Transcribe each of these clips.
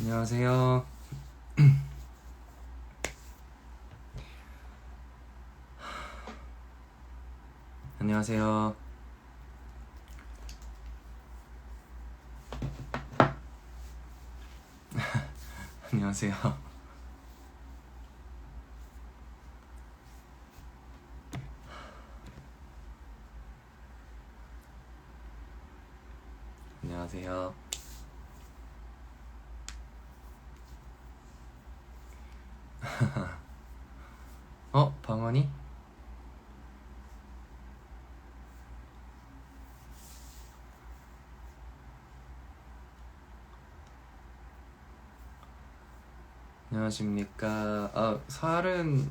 안녕하세요. 안녕하세요. 안녕하세요. 안녕하세요. 방언이? 안녕하십니까. 살은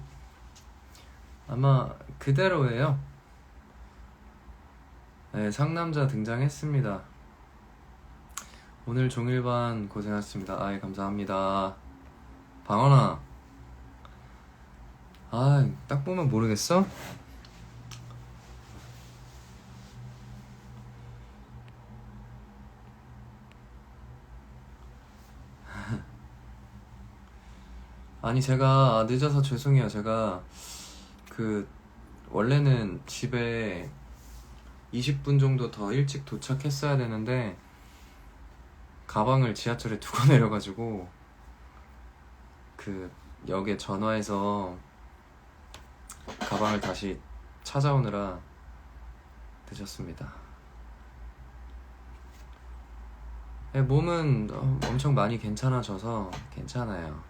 아마 그대로예요. 네, 상남자 등장했습니다. 오늘 종일반 고생하셨습니다. 아이, 감사합니다. 방언아. 딱 보면 모르겠어? 아니, 제가 늦어서 죄송해요. 제가 원래는 집에 20분 정도 더 일찍 도착했어야 되는데 가방을 지하철에 두고 내려가지고 역에 전화해서 가방을 다시 찾아오느라 늦었습니다. 네, 몸은 엄청 많이 괜찮아져서 괜찮아요.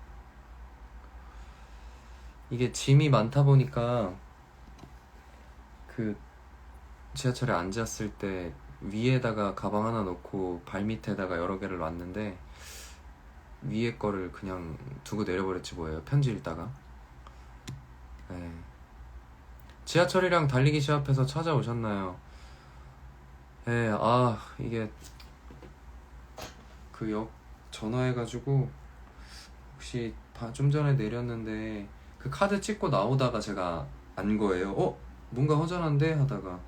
이게 짐이 많다 보니까 지하철에 앉았을 때 위에다가 가방 하나 놓고 발 밑에다가 여러 개를 놨는데 위에 거를 그냥 두고 내려버렸지 뭐예요. 편지 읽다가. 네. 지하철이랑 달리기 시합해서 찾아오셨나요? 네, 이게 역 전화해가지고 혹시 좀 전에 내렸는데 카드 찍고 나오다가 제가 안 거예요. 뭔가 허전한데? 하다가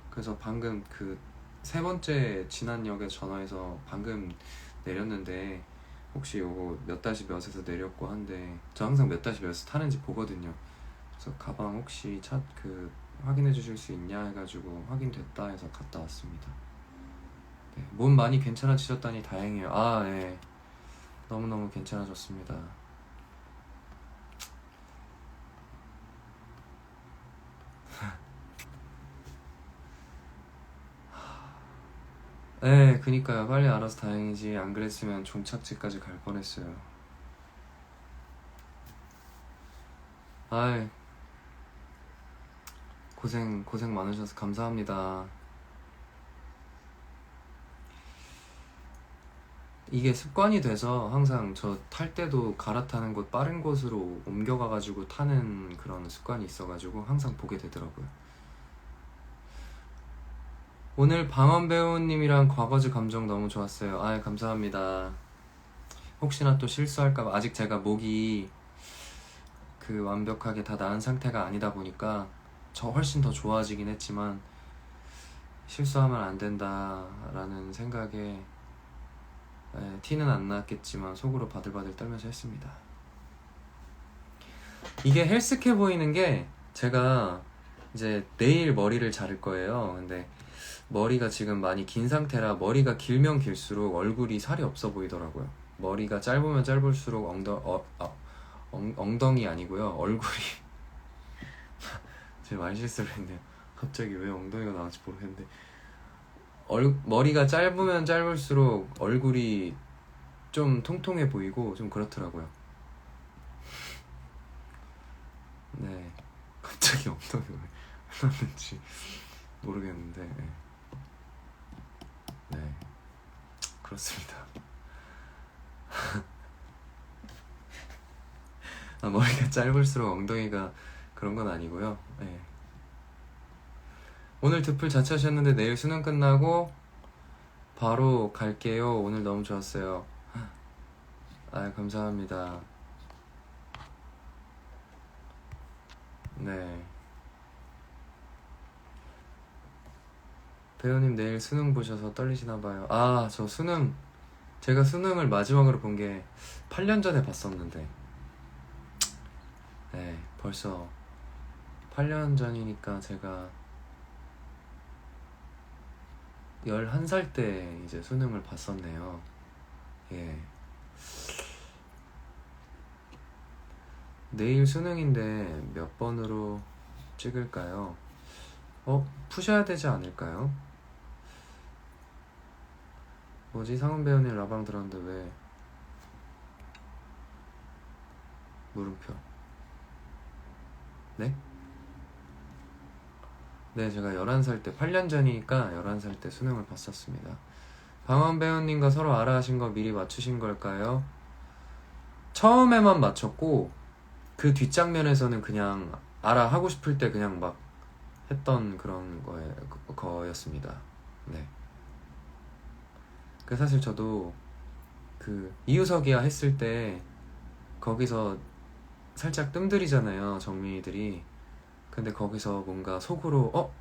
그래서 방금 세 번째 지난 역에 전화해서 방금 내렸는데 혹시 요거 몇 다시 몇에서 내렸고 한데 저 항상 몇 다시 몇에서 타는지 보거든요. 그래서 가방 혹시 확인해 주실 수 있냐 해가지고 확인됐다 해서 갔다 왔습니다. 네, 몸 많이 괜찮아지셨다니 다행이에요. 네, 너무너무 괜찮아졌습니다. 네, 그니까요. 빨리 알아서 다행이지. 안 그랬으면 종착지까지 갈 뻔했어요. 고생 많으셔서 감사합니다. 이게 습관이 돼서 항상 저 탈 때도 갈아타는 곳 빠른 곳으로 옮겨가가지고 타는 그런 습관이 있어가지고 항상 보게 되더라고요. 오늘 방언 배우님이랑 과거즈 감정 너무 좋았어요. 감사합니다. 혹시나 또 실수할까봐 아직 제가 목이 완벽하게 다 나은 상태가 아니다 보니까 저 훨씬 더 좋아지긴 했지만 실수하면 안 된다라는 생각에 티는 안 났겠지만 속으로 바들바들 떨면서 했습니다. 이게 헬스케 보이는 게 제가 이제 내일 머리를 자를 거예요. 근데 머리가 지금 많이 긴 상태라 머리가 길면 길수록 얼굴이 살이 없어 보이더라고요. 머리가 짧으면 짧을수록 엉덩이 아니고요. 얼굴이 제 말실수를 했네요. 갑자기 왜 엉덩이가 나왔지 모르겠는데 머리가 짧으면 짧을수록 얼굴이 좀 통통해 보이고 좀 그렇더라고요. 네, 갑자기 엉덩이 왜 나왔는지 모르겠는데 네, 그렇습니다. 머리가 짧을수록 엉덩이가 그런 건 아니고요. 네. 오늘 드풀 자취하셨는데 내일 수능 끝나고 바로 갈게요. 오늘 너무 좋았어요. 감사합니다. 네. 배우님 내일 수능 보셔서 떨리시나봐요. 저 수능 제가 수능을 마지막으로 본 게 8년 전에 봤었는데, 네, 벌써 8년 전이니까 제가 11살 때 이제 수능을 봤었네요. 예. 내일 수능인데 몇 번으로 찍을까요? 푸셔야 되지 않을까요? 뭐지? 상훈 배우님 라방 들었는데 왜 물음표? 네? 네, 제가 11살 때, 8년 전이니까 11살 때 수능을 봤었습니다. 방원 배우님과 서로 알아하신 거 미리 맞추신 걸까요? 처음에만 맞췄고 그 뒷장면에서는 그냥 알아 하고 싶을 때 그냥 막 했던 그런 거였습니다. 네. 그 사실 저도 그 이유석이야 했을 때 거기서 살짝 뜸들이잖아요, 정민이들이. 근데 거기서 뭔가 속으로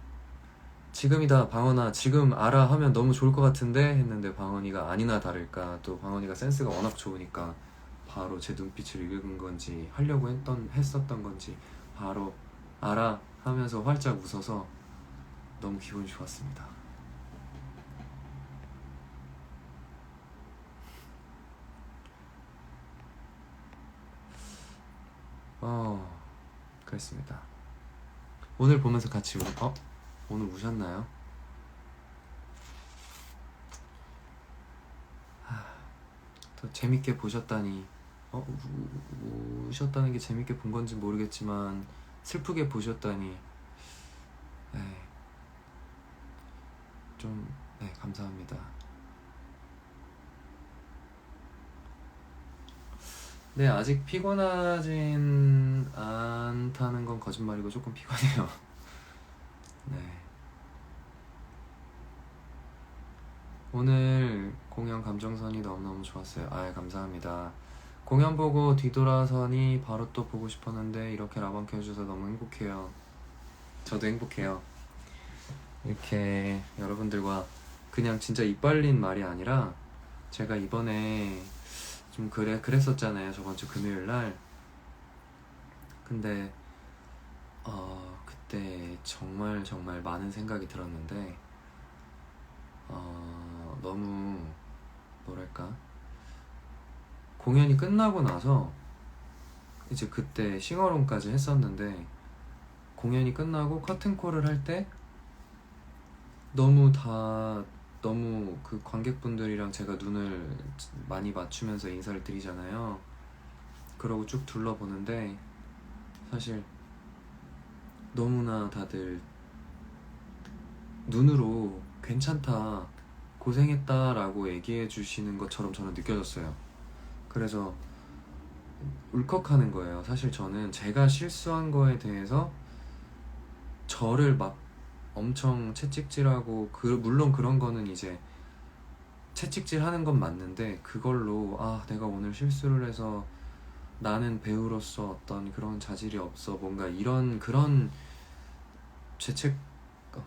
지금이다 방언아 지금 알아 하면 너무 좋을 것 같은데 했는데 방언이가 아니나 다를까 또 방언이가 센스가 워낙 좋으니까 바로 제 눈빛을 읽은 건지 하려고 했었던 건지 바로 알아 하면서 활짝 웃어서 너무 기분이 좋았습니다. 그랬습니다. 오늘 보면서 같이 오늘 우셨나요? 더 재밌게 보셨다니 우셨다는 게 재밌게 본 건지 모르겠지만 슬프게 보셨다니 좀 감사합니다. 네, 아직 피곤하진 않다는 건 거짓말이고 조금 피곤해요. 네. 오늘 공연 감정선이 너무너무 좋았어요. 감사합니다. 공연 보고 뒤돌아서니 바로 또 보고 싶었는데 이렇게 라방 켜주셔서 너무 행복해요. 저도 행복해요. 이렇게 여러분들과 그냥 진짜 입 벌린 말이 아니라 제가 이번에 좀 그랬었잖아요, 저번주 금요일날. 근데 그때 정말 많은 생각이 들었는데 너무 뭐랄까 공연이 끝나고 나서 이제 그때 싱어롱까지 했었는데 공연이 끝나고 커튼콜을 할 때 너무 그 관객분들이랑 제가 눈을 많이 맞추면서 인사를 드리잖아요. 그러고 쭉 둘러보는데 사실 너무나 다들 눈으로 괜찮다, 고생했다 라고 얘기해 주시는 것처럼 저는 느껴졌어요. 그래서 울컥하는 거예요. 사실 저는 제가 실수한 거에 대해서 저를 막 엄청 채찍질하고 물론 그런 거는 이제 채찍질 하는 건 맞는데 그걸로 내가 오늘 실수를 해서 나는 배우로서 어떤 그런 자질이 없어 뭔가 그런 죄책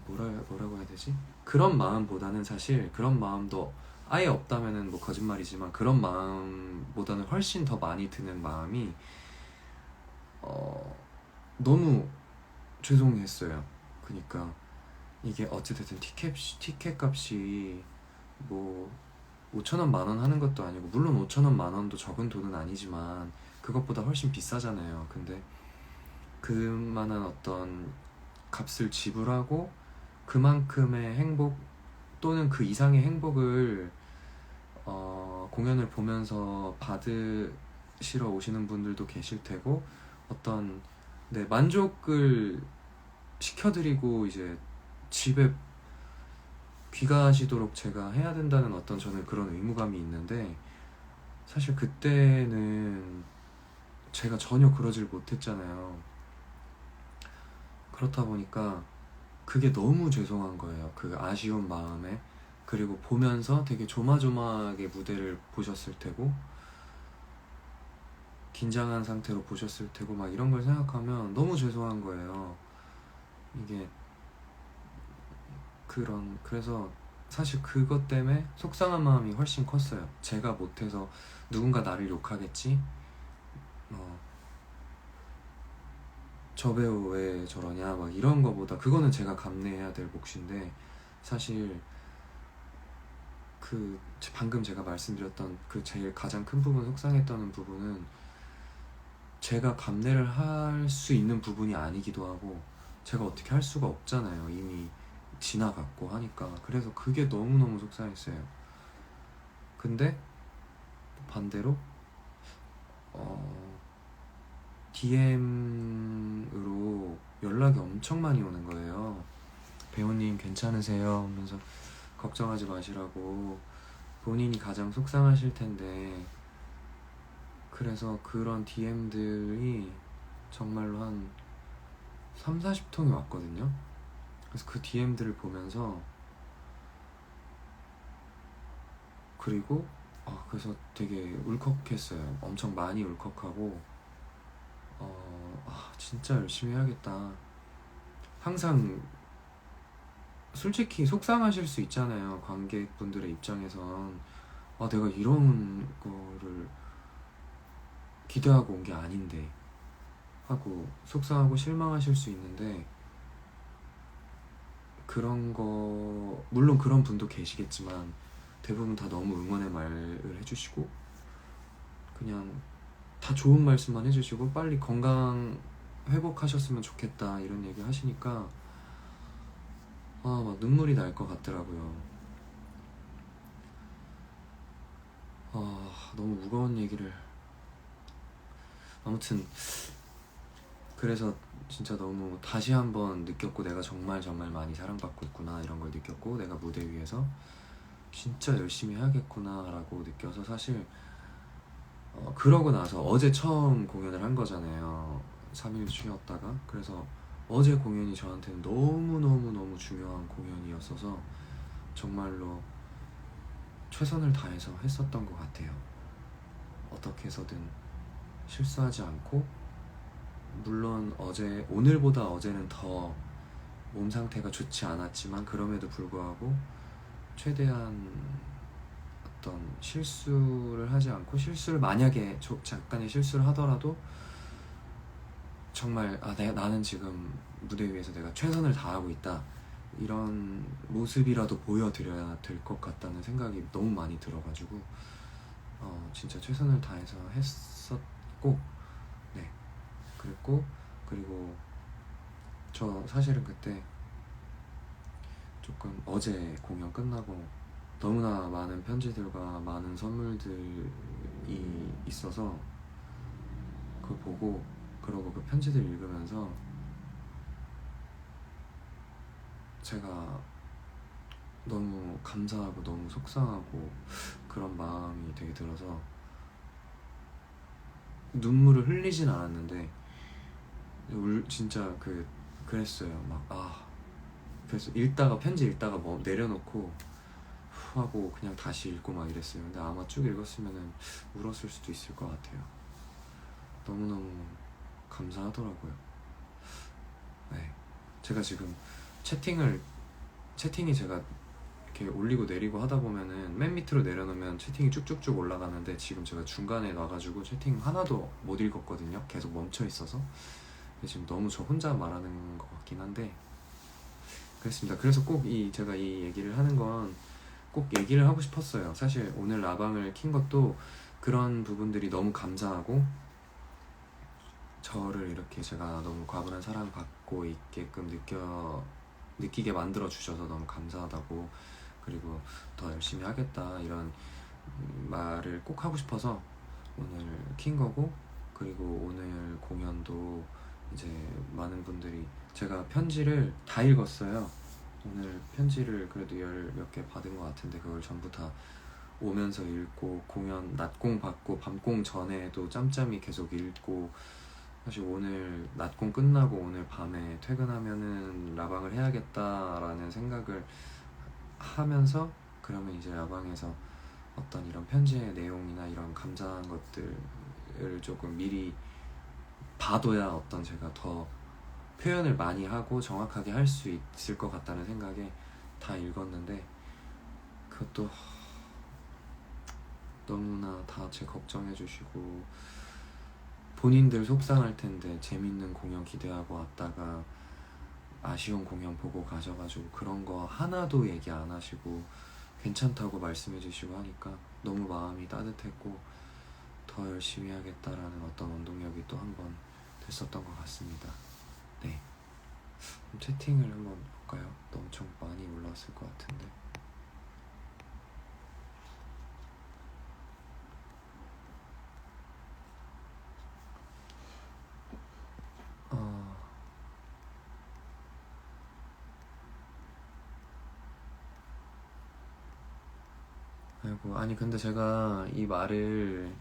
뭐라고 해야 되지? 그런 마음보다는 사실 그런 마음도 아예 없다면은 뭐 거짓말이지만 그런 마음보다는 훨씬 더 많이 드는 마음이 너무 죄송했어요. 그니까 이게 어찌됐든 티켓 값이 뭐 5,000원, 만원 하는 것도 아니고 물론 5,000원, 만원도 적은 돈은 아니지만 그것보다 훨씬 비싸잖아요. 근데 그만한 어떤 값을 지불하고 그만큼의 행복 또는 그 이상의 행복을 공연을 보면서 받으시러 오시는 분들도 계실 테고 어떤 만족을 시켜드리고 이제 집에 귀가하시도록 제가 해야 된다는 어떤 저는 그런 의무감이 있는데 사실 그때는 제가 전혀 그러질 못했잖아요. 그렇다 보니까 그게 너무 죄송한 거예요. 그 아쉬운 마음에. 그리고 보면서 되게 조마조마하게 무대를 보셨을 테고 긴장한 상태로 보셨을 테고 막 이런 걸 생각하면 너무 죄송한 거예요. 이게 그래서 사실 그것 때문에 속상한 마음이 훨씬 컸어요. 제가 못해서 누군가 나를 욕하겠지? 저 배우 왜 저러냐 막 이런 거보다 그거는 제가 감내해야 될 몫인데, 사실 그 방금 제가 말씀드렸던 그 제일 가장 큰 부분, 속상했다는 부분은 제가 감내를 할 수 있는 부분이 아니기도 하고 제가 어떻게 할 수가 없잖아요. 이미 지나갔고 하니까. 그래서 그게 너무너무 속상했어요. 근데 반대로 DM으로 연락이 엄청 많이 오는 거예요. 배우님 괜찮으세요? 하면서 걱정하지 마시라고, 본인이 가장 속상하실 텐데. 그래서 그런 DM들이 정말로 한 3, 40통이 왔거든요. 그래서 그 DM들을 보면서, 그리고 그래서 되게 울컥했어요. 엄청 많이 울컥하고 진짜 열심히 해야겠다. 항상 솔직히 속상하실 수 있잖아요. 관객분들의 입장에선 내가 이런 거를 기대하고 온 게 아닌데 하고 속상하고 실망하실 수 있는데, 그런 거 물론 그런 분도 계시겠지만 대부분 다 너무 응원의 말을 해주시고 그냥 다 좋은 말씀만 해주시고 빨리 건강 회복하셨으면 좋겠다 이런 얘기 하시니까 막 눈물이 날 것 같더라고요. 너무 무거운 얘기를. 아무튼 그래서 진짜 너무 다시 한번 느꼈고, 내가 정말 정말 많이 사랑받고 있구나 이런 걸 느꼈고, 내가 무대 위에서 진짜 열심히 해야겠구나 라고 느껴서, 사실 그러고 나서 어제 처음 공연을 한 거잖아요. 3일 쉬었다가. 그래서 어제 공연이 저한테는 너무너무너무 중요한 공연이었어서 정말로 최선을 다해서 했었던 것 같아요. 어떻게 해서든 실수하지 않고, 물론 오늘보다 어제는 더 몸 상태가 좋지 않았지만 그럼에도 불구하고 최대한 어떤 실수를 하지 않고, 실수를 만약에 잠깐의 실수를 하더라도 정말 나는 지금 무대 위에서 내가 최선을 다하고 있다 이런 모습이라도 보여드려야 될 것 같다는 생각이 너무 많이 들어가지고 진짜 최선을 다해서 했었고, 네, 그리고 저 사실은 그때 조금 어제 공연 끝나고 너무나 많은 편지들과 많은 선물들이 있어서 그거 보고, 그러고 그 편지들 읽으면서 제가 너무 감사하고 너무 속상하고 그런 마음이 되게 들어서 눈물을 흘리진 않았는데 진짜 그랬어요. 그래서 편지 읽다가 뭐 내려놓고 후 하고 그냥 다시 읽고 막 이랬어요. 근데 아마 쭉 읽었으면은 울었을 수도 있을 것 같아요. 너무너무 감사하더라고요. 네, 제가 지금 채팅이 제가 이렇게 올리고 내리고 하다 보면은 맨 밑으로 내려놓으면 채팅이 쭉쭉쭉 올라가는데, 지금 제가 중간에 놔가지고 채팅 하나도 못 읽었거든요. 계속 멈춰 있어서. 지금 너무 저 혼자 말하는 것 같긴 한데 그랬습니다. 그래서 꼭 제가 이 얘기를 하는 건 꼭 얘기를 하고 싶었어요. 사실 오늘 라방을 킨 것도 그런 부분들이 너무 감사하고, 저를 이렇게 제가 너무 과분한 사랑 받고 있게끔 느끼게 만들어 주셔서 너무 감사하다고, 그리고 더 열심히 하겠다 이런 말을 꼭 하고 싶어서 오늘 킨 거고, 그리고 오늘 공연도 이제 많은 분들이, 제가 편지를 다 읽었어요. 오늘 편지를 그래도 10몇 개 받은 것 같은데 그걸 전부 다 오면서 읽고, 공연 낮공 받고 밤공 전에도 짬짬이 계속 읽고, 사실 오늘 낮공 끝나고 오늘 밤에 퇴근하면은 라방을 해야겠다라는 생각을 하면서, 그러면 이제 라방에서 어떤 이런 편지의 내용이나 이런 감사한 것들을 조금 미리 봐둬야 어떤 제가 더 표현을 많이 하고 정확하게 할 수 있을 것 같다는 생각에 다 읽었는데, 그것도 너무나 다 제 걱정해 주시고 본인들 속상할 텐데 재밌는 공연 기대하고 왔다가 아쉬운 공연 보고 가셔가지고 그런 거 하나도 얘기 안 하시고 괜찮다고 말씀해 주시고 하니까 너무 마음이 따뜻했고 더 열심히 하겠다라는 어떤 원동력이 또 한 번 됐었던 것 같습니다. 네, 채팅을 한번 볼까요? 또 엄청 많이 올라왔을 것 같은데. 아이고, 아니 근데 제가 이 말을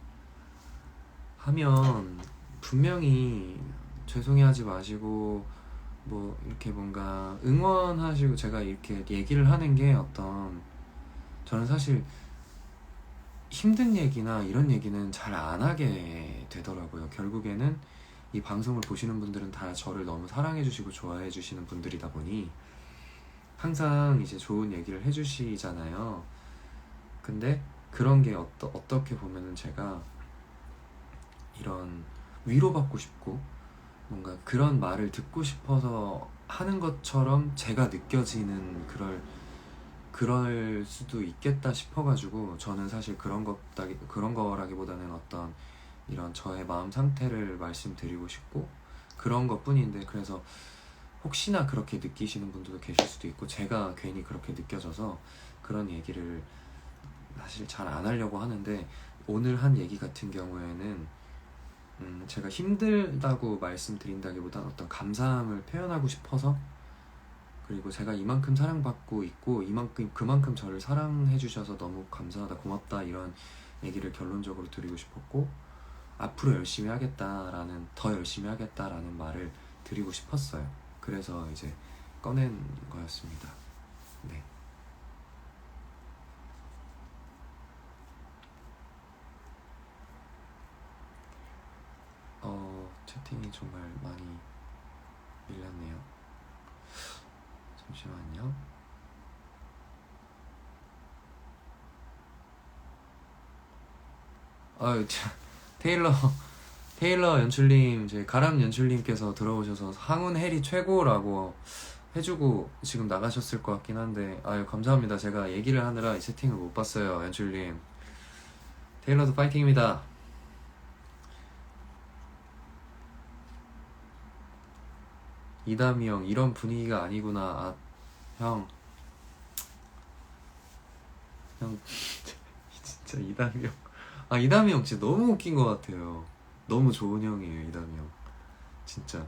하면 분명히 죄송해하지 마시고 뭐 이렇게 뭔가 응원하시고 제가 이렇게 얘기를 하는 게 어떤 저는 사실 힘든 얘기나 이런 얘기는 잘 안 하게 되더라고요. 결국에는 이 방송을 보시는 분들은 다 저를 너무 사랑해 주시고 좋아해 주시는 분들이다 보니 항상 이제 좋은 얘기를 해 주시잖아요. 근데 그런 게 어떻게 보면은 제가 이런 위로받고 싶고 뭔가 그런 말을 듣고 싶어서 하는 것처럼 제가 느껴지는 그럴 수도 있겠다 싶어가지고 저는 사실 그런 거라기보다는 어떤 이런 저의 마음 상태를 말씀드리고 싶고 그런 것 뿐인데, 그래서 혹시나 그렇게 느끼시는 분들도 계실 수도 있고 제가 괜히 그렇게 느껴져서 그런 얘기를 사실 잘 안 하려고 하는데, 오늘 한 얘기 같은 경우에는 제가 힘들다고 말씀드린다기보다는 어떤 감사함을 표현하고 싶어서, 그리고 제가 이만큼 사랑받고 있고 그만큼 저를 사랑해 주셔서 너무 감사하다 고맙다 이런 얘기를 결론적으로 드리고 싶었고, 앞으로 더 열심히 하겠다라는 말을 드리고 싶었어요. 그래서 이제 꺼낸 거였습니다. 네. 채팅이 정말 많이 밀렸네요. 잠시만요. 테일러 연출님, 저희 가람 연출님께서 들어오셔서 항운 해리 최고라고 해주고 지금 나가셨을 것 같긴 한데, 아유 감사합니다. 제가 얘기를 하느라 이 채팅을 못 봤어요. 연출님, 테일러도 파이팅입니다. 이담이 형 이런 분위기가 아니구나. 아, 형 진짜 이담이 형, 아 이담이 형 진짜 너무 웃긴 것 같아요. 너무 좋은 형이에요 이담이 형 진짜.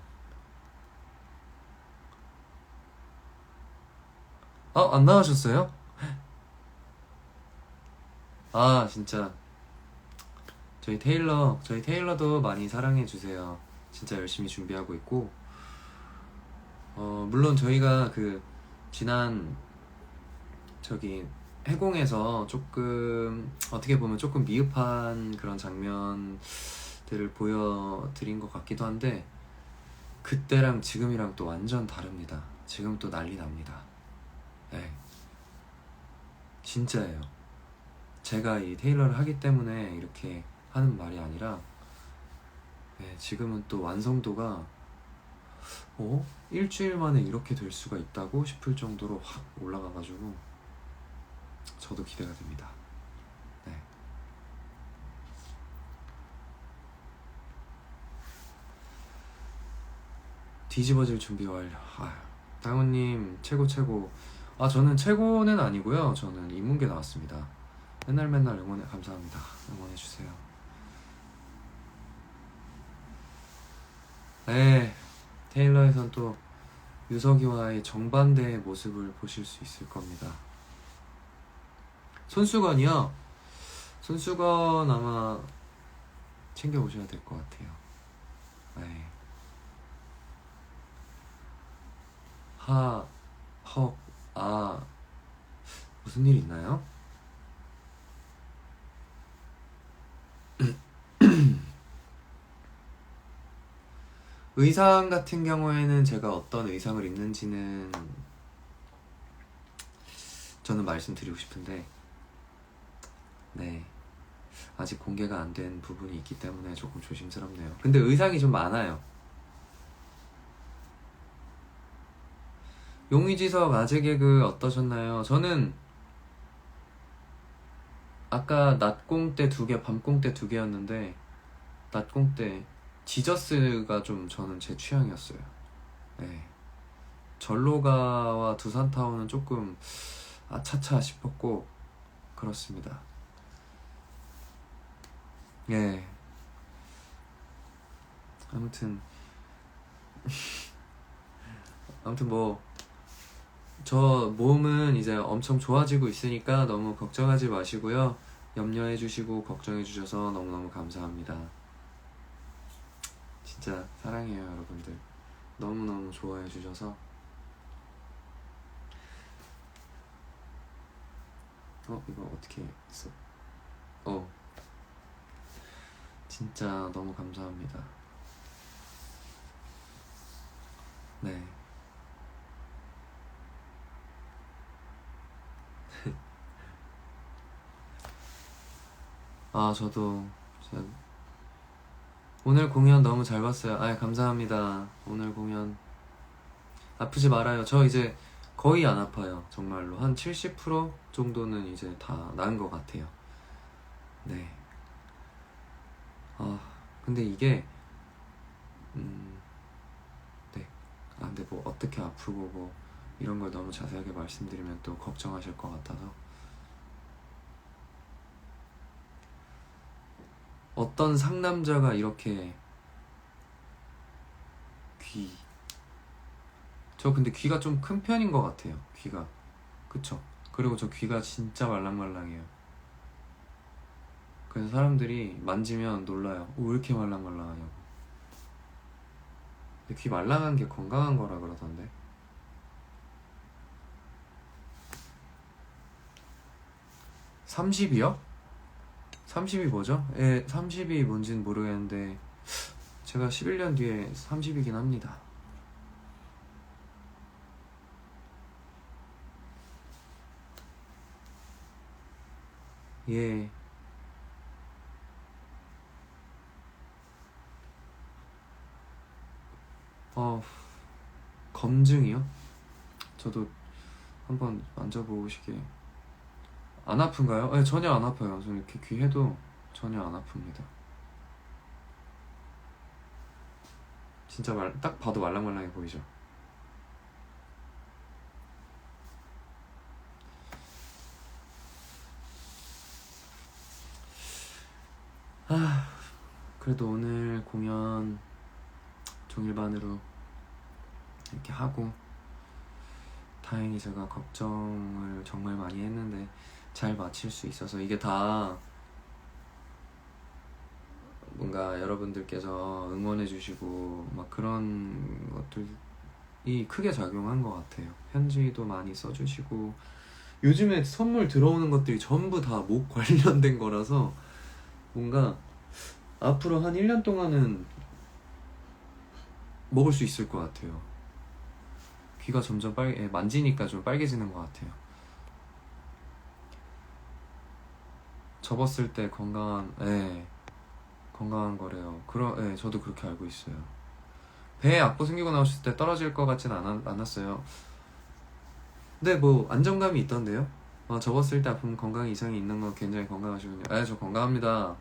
안 나가셨어요? 아 진짜 저희 테일러도 많이 사랑해 주세요. 진짜 열심히 준비하고 있고, 물론 저희가 그 지난 저기 해공에서 조금 어떻게 보면 조금 미흡한 그런 장면들을 보여드린 것 같기도 한데, 그때랑 지금이랑 또 완전 다릅니다. 지금 또 난리 납니다. 네, 진짜예요. 제가 이 테일러를 하기 때문에 이렇게 하는 말이 아니라, 네, 지금은 또 완성도가 일주일 만에 이렇게 될 수가 있다고 싶을 정도로 확 올라가가지고 저도 기대가 됩니다. 네. 뒤집어질 준비 완료. 다영님 최고. 저는 최고는 아니고요. 저는 인문계 나왔습니다. 맨날 응원해 감사합니다. 응원해주세요. 네, 테일러에선 또 유석이와의 정반대의 모습을 보실 수 있을 겁니다. 손수건이요? 손수건 아마 챙겨오셔야 될 것 같아요. 네. 무슨 일 있나요? 의상 같은 경우에는 제가 어떤 의상을 입는지는 저는 말씀드리고 싶은데, 네, 아직 공개가 안 된 부분이 있기 때문에 조금 조심스럽네요. 근데 의상이 좀 많아요. 용의지석 아재 개그 어떠셨나요? 저는 아까 낮공대 2개, 밤공대 2개였는데 낮공대 지저스가 좀 저는 제 취향이었어요. 네, 전로가와 두산타운은 조금 아차차 싶었고 그렇습니다. 예, 아무튼 뭐 저 몸은 이제 엄청 좋아지고 있으니까 너무 걱정하지 마시고요. 염려해 주시고 걱정해 주셔서 너무너무 감사합니다. 진짜 사랑해요, 여러분들. 너무너무 좋아해 주셔서. 이거 어떻게 했어? 진짜 너무 감사합니다. 네. 저도 진짜 오늘 공연 너무 잘 봤어요. 감사합니다. 오늘 공연 아프지 말아요. 저 이제 거의 안 아파요. 정말로 한 70% 정도는 이제 다 나은 것 같아요. 네. 근데 이게 네. 근데 뭐 어떻게 아프고 뭐 이런 걸 너무 자세하게 말씀드리면 또 걱정하실 것 같아서. 어떤 상남자가 이렇게 저 근데 귀가 좀 큰 편인 것 같아요. 귀가. 그쵸? 그리고 저 귀가 진짜 말랑말랑해요. 그래서 사람들이 만지면 놀라요. 왜 이렇게 말랑말랑하냐고. 근데 귀 말랑한 게 건강한 거라 그러던데. 30이요? 30이 뭐죠? 30이 뭔진 모르겠는데 제가 11년 뒤에 30이긴 합니다. 예. 검증이요? 저도 한번 만져보시게. 안 아픈가요? 네, 전혀 안 아파요. 저는 이렇게 귀 해도 전혀 안 아픕니다. 진짜 딱 봐도 말랑말랑해 보이죠? 그래도 오늘 공연 종일반으로 이렇게 하고 다행히 제가 걱정을 정말 많이 했는데 잘 마칠 수 있어서 이게 다 뭔가 여러분들께서 응원해주시고 막 그런 것들이 크게 작용한 것 같아요. 편지도 많이 써주시고 요즘에 선물 들어오는 것들이 전부 다 목 관련된 거라서 뭔가 앞으로 한 1년 동안은 먹을 수 있을 것 같아요. 귀가 점점 만지니까 좀 빨개지는 것 같아요. 접었을 때 건강한 거래요. 저도 그렇게 알고 있어요. 배에 악보 생기고 나오셨을 때 떨어질 것 같진 않았어요. 근데 뭐 안정감이 있던데요? 접었을 때 아프면 건강에 이상이 있는 건 굉장히 건강하시군요. 저 건강합니다.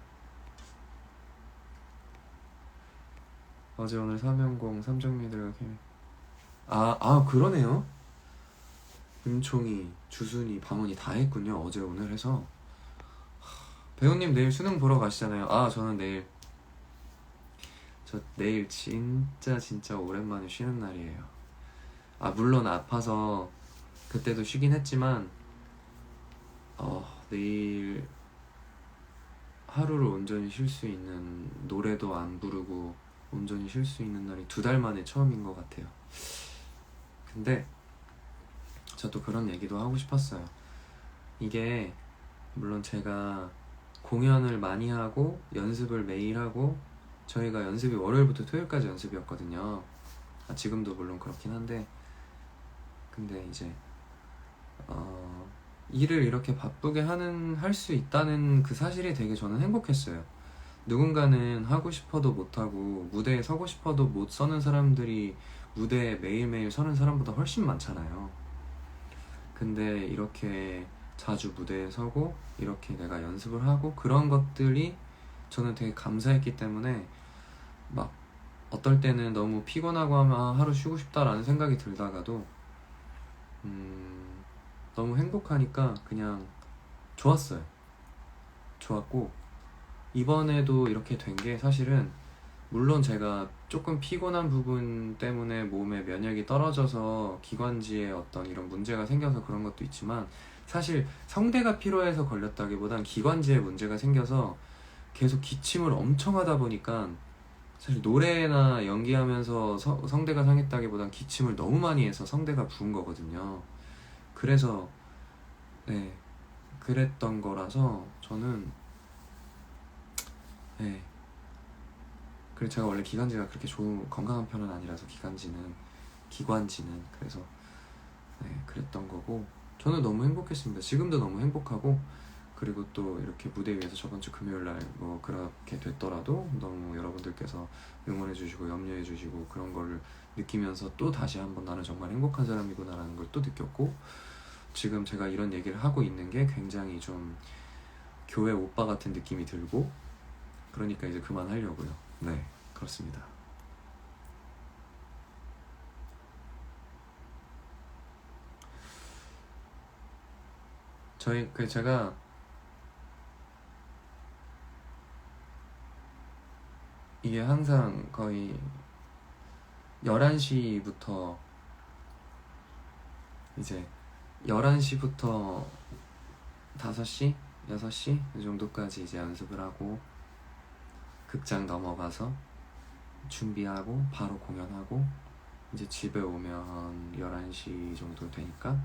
어제 오늘 삼연공 삼정미들과 그러네요. 은총이, 주순이, 방언이 다 했군요. 어제 오늘 해서. 배우님 내일 수능 보러 가시잖아요. 저는 내일 진짜 오랜만에 쉬는 날이에요. 물론 아파서 그때도 쉬긴 했지만 내일 하루를 온전히 쉴 수 있는, 노래도 안 부르고 온전히 쉴 수 있는 날이 2달 만에 처음인 것 같아요. 근데 저도 그런 얘기도 하고 싶었어요. 이게 물론 제가 공연을 많이 하고 연습을 매일 하고 저희가 연습이 월요일부터 토요일까지 연습이었거든요. 지금도 물론 그렇긴 한데 근데 이제 일을 이렇게 바쁘게 할 수 있다는 그 사실이 되게 저는 행복했어요. 누군가는 하고 싶어도 못하고 무대에 서고 싶어도 못 서는 사람들이 무대에 매일매일 서는 사람보다 훨씬 많잖아요. 근데 이렇게 자주 무대에 서고 이렇게 내가 연습을 하고 그런 것들이 저는 되게 감사했기 때문에 막 어떨 때는 너무 피곤하고 하면 하루 쉬고 싶다라는 생각이 들다가도 너무 행복하니까 그냥 좋았어요. 좋았고 이번에도 이렇게 된 게 사실은 물론 제가 조금 피곤한 부분 때문에 몸의 면역이 떨어져서 기관지에 어떤 이런 문제가 생겨서 그런 것도 있지만 사실 성대가 피로해서 걸렸다기보단 기관지에 문제가 생겨서 계속 기침을 엄청 하다 보니까 사실 노래나 연기하면서 성대가 상했다기보단 기침을 너무 많이 해서 성대가 부은 거거든요. 그래서 네 그랬던 거라서 저는 네 그리고 제가 원래 기관지가 그렇게 좋은 건강한 편은 아니라서 기관지는 그래서 네 그랬던 거고 저는 너무 행복했습니다. 지금도 너무 행복하고 그리고 또 이렇게 무대 위에서 저번 주 금요일 날 뭐 그렇게 됐더라도 너무 여러분들께서 응원해 주시고 염려해 주시고 그런 거를 느끼면서 또 다시 한번 나는 정말 행복한 사람이구나라는 걸 또 느꼈고 지금 제가 이런 얘기를 하고 있는 게 굉장히 좀 교회 오빠 같은 느낌이 들고 그러니까 이제 그만하려고요. 네 그렇습니다. 제가 이게 항상 거의 11시부터 이제 11시부터 5시? 6시? 이 정도까지 이제 연습을 하고 극장 넘어가서 준비하고 바로 공연하고 이제 집에 오면 11시 정도 되니까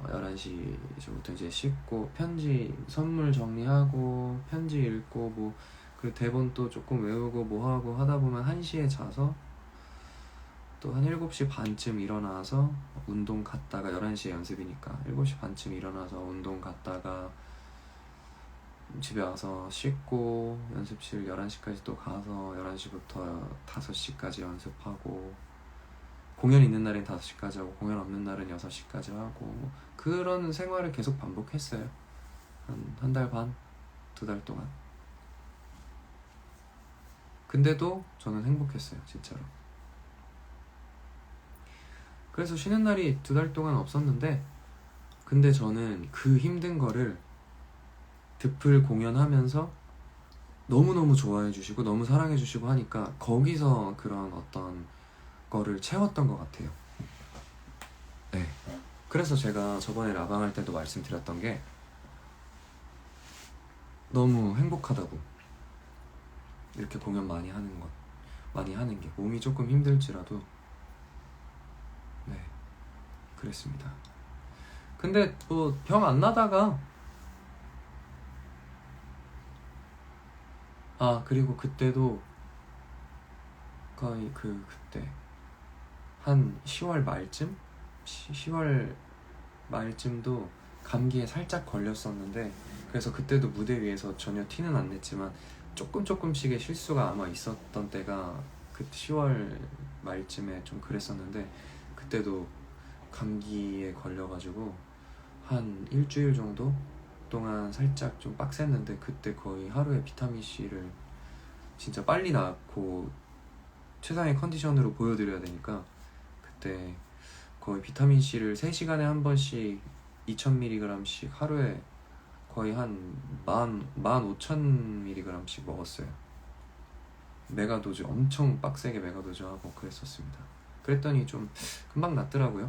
11시부터 이제 씻고 편지 선물 정리하고 편지 읽고 뭐 그리고 대본 또 조금 외우고 뭐 하고 하다 보면 1시에 자서 또 한 7시 반쯤 일어나서 운동 갔다가 11시에 연습이니까 7시 반쯤 일어나서 운동 갔다가 집에 와서 씻고 연습실 11시까지 또 가서 11시부터 5시까지 연습하고 공연 있는 날엔 5시까지 하고 공연 없는 날은 6시까지 하고 그런 생활을 계속 반복했어요. 한 달 반, 2달 동안. 근데도 저는 행복했어요, 진짜로. 그래서 쉬는 날이 2달 동안 없었는데 근데 저는 그 힘든 거를 드플 공연하면서 너무너무 좋아해 주시고 너무 사랑해 주시고 하니까 거기서 그런 어떤 거를 채웠던 것 같아요. 네. 그래서 제가 저번에 라방 할 때도 말씀드렸던 게 너무 행복하다고. 이렇게 공연 많이 하는 게 몸이 조금 힘들지라도 네 그랬습니다. 근데 뭐 병 안 나다가 그리고 그때도 거의 그때 한 10월 말쯤? 10월 말쯤도 감기에 살짝 걸렸었는데 그래서 그때도 무대 위에서 전혀 티는 안 냈지만 조금씩의 실수가 아마 있었던 때가 그 10월 말쯤에 좀 그랬었는데 그때도 감기에 걸려가지고 한 일주일 정도 동안 살짝 좀 빡셌는데 그때 거의 하루에 비타민C를 진짜 빨리 낳고 최상의 컨디션으로 보여드려야 되니까 그때 거의 비타민C를 3시간에 한 번씩 2000mg씩 하루에 거의 한 15,000mg씩 먹었어요. 메가도즈 엄청 빡세게 메가도즈 하고 그랬었습니다. 그랬더니 좀 금방 낫더라고요.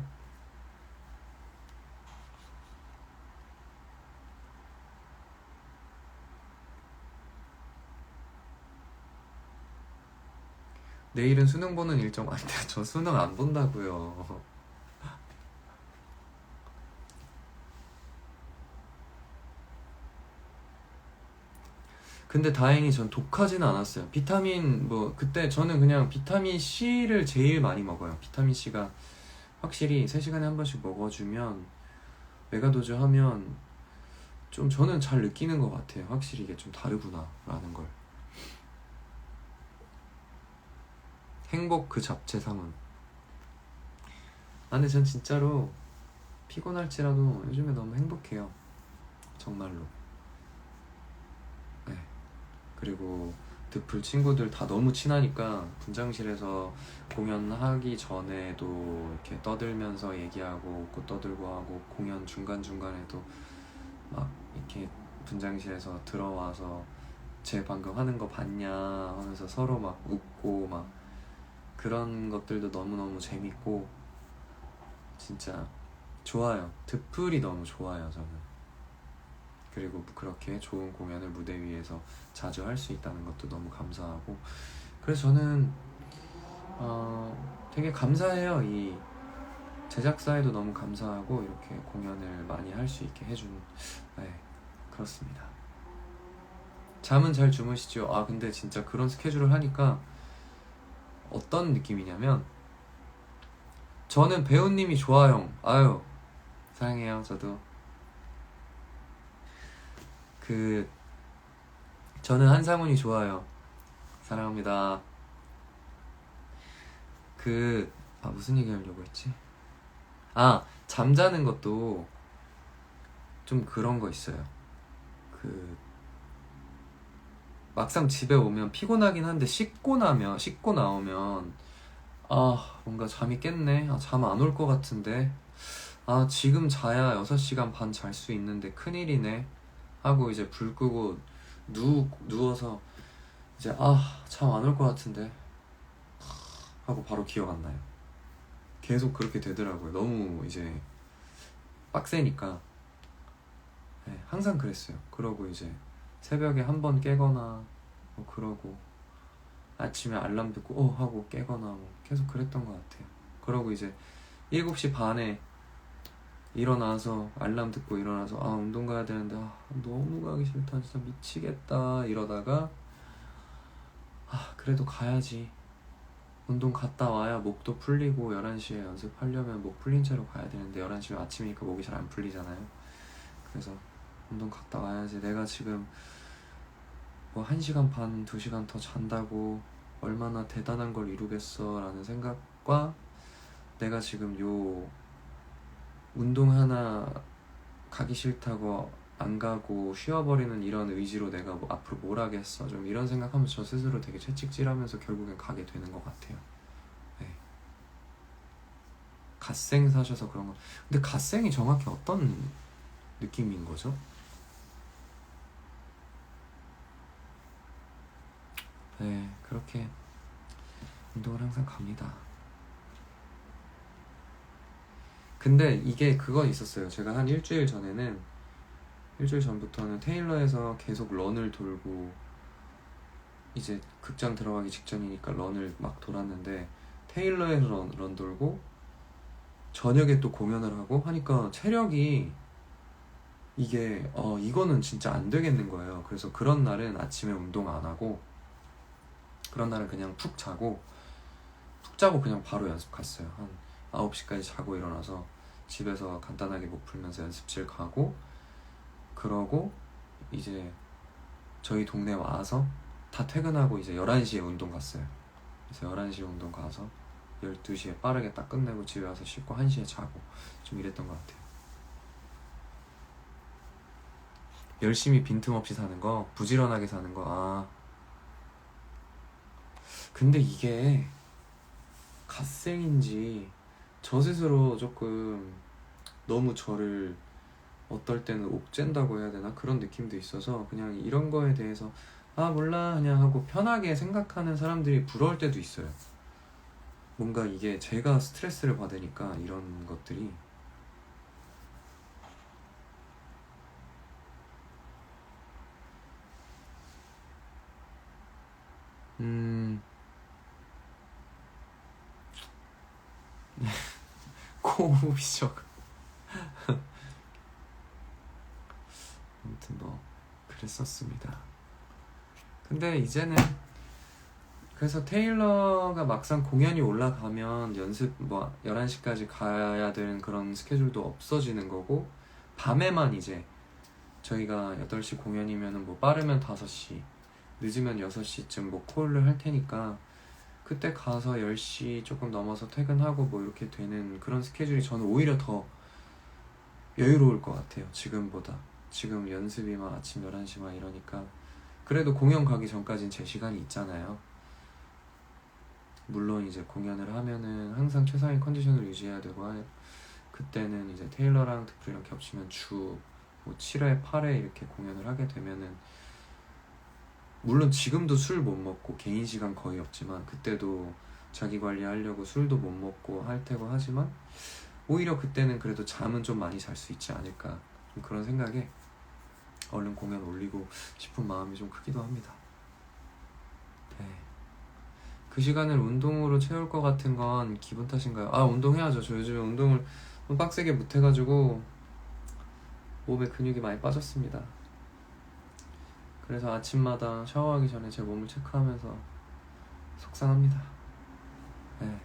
내일은 수능 보는 일정 아닌데 저 수능 안 본다고요. 근데 다행히 전 독하지는 않았어요. 비타민 뭐 그때 저는 그냥 비타민 C를 제일 많이 먹어요. 비타민 C가 확실히 3시간에 한 번씩 먹어주면 메가도즈 하면 좀 저는 잘 느끼는 것 같아요. 확실히 이게 좀 다르구나 라는 걸. 행복 그 잡채상은. 아 근데 전 진짜로 피곤할지라도 요즘에 너무 행복해요. 정말로. 네. 그리고 드풀 친구들 다 너무 친하니까 분장실에서 공연하기 전에도 이렇게 떠들면서 얘기하고 웃고 떠들고 하고, 공연 중간중간에도 막 이렇게 분장실에서 들어와서 쟤 방금 하는 거 봤냐 하면서 서로 막 웃고 막 그런 것들도 너무너무 재밌고 진짜 좋아요. 드풀이 너무 좋아요 저는. 그리고 그렇게 좋은 공연을 무대 위에서 자주 할 수 있다는 것도 너무 감사하고, 그래서 저는 되게 감사해요. 이 제작사에도 너무 감사하고 이렇게 공연을 많이 할 수 있게 해준. 네, 그렇습니다. 잠은 잘 주무시죠? 아 근데 진짜 그런 스케줄을 하니까 어떤 느낌이냐면, 저는 배우님이 좋아요. 아유 사랑해요. 저도 저는 한상훈이 좋아요. 사랑합니다. 무슨 얘기 하려고 했지? 잠자는 것도 좀 그런 거 있어요. 막상 집에 오면 피곤하긴 한데 씻고 나오면 뭔가 잠이 깼네. 잠 안 올 것 같은데. 지금 자야 6시간 반 잘 수 있는데 큰일이네 하고 이제 불 끄고 누워서 이제 잠 안 올 것 같은데 하고 바로 기억 안 나요. 계속 그렇게 되더라고요. 너무 이제 빡세니까. 네, 항상 그랬어요. 그러고 이제 새벽에 한 번 깨거나 뭐 그러고 아침에 알람 듣고 하고 깨거나 뭐 계속 그랬던 것 같아요. 그러고 이제 7시 반에 일어나서 알람 듣고 일어나서 운동 가야 되는데 너무 가기 싫다 진짜 미치겠다 이러다가 그래도 가야지. 운동 갔다 와야 목도 풀리고 11시에 연습하려면 목 풀린 채로 가야 되는데 11시면 아침이니까 목이 잘 안 풀리잖아요. 그래서 운동 갔다 와야지. 내가 지금 뭐 1시간 반, 2시간 더 잔다고 얼마나 대단한 걸 이루겠어 라는 생각과, 내가 지금 요 운동 하나 가기 싫다고 안 가고 쉬어버리는 이런 의지로 내가 앞으로 뭘 하겠어, 좀 이런 생각하면서 저 스스로 되게 채찍질하면서 결국엔 가게 되는 것 같아요. 네. 갓생 사셔서 그런 거. 근데 갓생이 정확히 어떤 느낌인 거죠? 네, 그렇게 운동을 항상 갑니다. 근데 이게 그건 있었어요. 제가 한 일주일 전부터는 테일러에서 계속 런을 돌고, 이제 극장 들어가기 직전이니까 런을 막 돌았는데, 테일러에서 런 돌고 저녁에 또 공연을 하고 하니까 체력이 이게 이거는 진짜 안 되겠는 거예요. 그래서 그런 날은 아침에 운동 안 하고, 그런 날은 그냥 푹 자고 그냥 바로 연습 갔어요. 한 9시까지 자고 일어나서 집에서 간단하게 목 풀면서 연습실 가고, 그러고 이제 저희 동네 와서 다 퇴근하고 이제 11시에 운동 갔어요. 그래서 11시에 운동 가서 12시에 빠르게 딱 끝내고 집에 와서 씻고 1시에 자고 좀 이랬던 것 같아요. 열심히 빈틈없이 사는 거, 부지런하게 사는 거. 근데 이게 갓생인지 저 스스로 조금 너무 저를 어떨 때는 옥죄다고 해야 되나, 그런 느낌도 있어서 그냥 이런 거에 대해서 몰라 그냥 하고 편하게 생각하는 사람들이 부러울 때도 있어요. 뭔가 이게 제가 스트레스를 받으니까 이런 것들이. 코비적 아무튼 뭐 그랬었습니다. 근데 이제는 그래서 테일러가 막상 공연이 올라가면 연습 11시까지 가야 되는 그런 스케줄도 없어지는 거고, 밤에만 이제 저희가 8시 공연이면은 뭐 빠르면 5시, 늦으면 6시쯤 뭐 콜을 할 테니까 그때 가서 10시 조금 넘어서 퇴근하고 뭐 이렇게 되는 그런 스케줄이 저는 오히려 더 여유로울 것 같아요. 지금보다. 지금 연습이 막 아침 11시 막 이러니까 그래도 공연 가기 전까진 제 시간이 있잖아요. 물론 이제 공연을 하면은 항상 최상의 컨디션을 유지해야 되고 그때는 이제 테일러랑 드프리랑 겹치면 주 뭐 7회, 8회 이렇게 공연을 하게 되면은 물론 지금도 술 못 먹고 개인 시간 거의 없지만 그때도 자기 관리하려고 술도 못 먹고 할 테고 하지만 오히려 그때는 그래도 잠은 좀 많이 잘 수 있지 않을까 그런 생각에 얼른 공연 올리고 싶은 마음이 좀 크기도 합니다. 네. 그 시간을 운동으로 채울 것 같은 건 기분 탓인가요? 아, 운동해야죠. 저 요즘에 운동을 좀 빡세게 못해가지고 몸에 근육이 많이 빠졌습니다. 그래서 아침마다 샤워하기 전에 제 몸을 체크하면서 속상합니다. 네.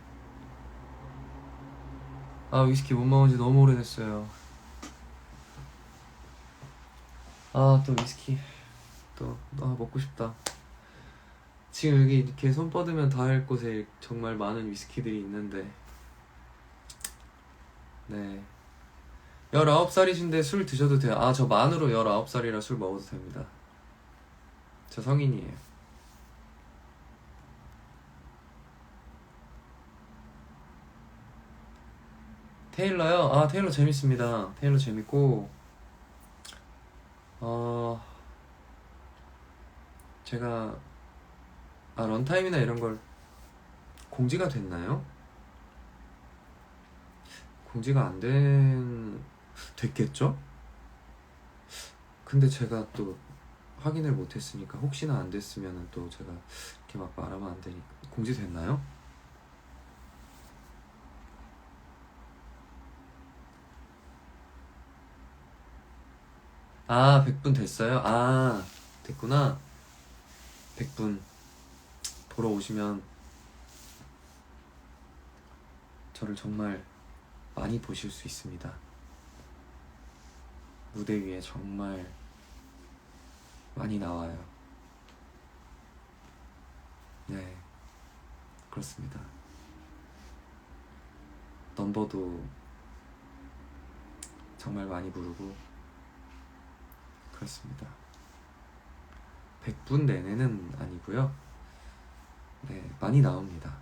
아, 위스키 못 먹은 지 너무 오래됐어요. 아, 또 위스키 또 먹고 싶다. 지금 여기 이렇게 손 뻗으면 닿을 곳에 정말 많은 위스키들이 있는데 네. 19살이신데 술 드셔도 돼요. 아, 저 만으로 19살이라 술 먹어도 됩니다. 저 성인이에요. 테일러요? 아, 테일러 재밌습니다. 테일러 재밌고 제가 런타임이나 이런 걸 공지가 됐나요? 공지가 됐겠죠? 근데 제가 또 확인을 못했으니까 혹시나 안 됐으면 또 제가 이렇게 막 말하면 안 되니까 공지됐나요? 아, 100분 됐어요? 아, 됐구나. 100분 보러 오시면 저를 정말 많이 보실 수 있습니다. 무대 위에 정말 많이 나와요. 네, 그렇습니다. 넘버도 정말 많이 부르고 그렇습니다. 100분 내내는 아니고요. 네, 많이 나옵니다.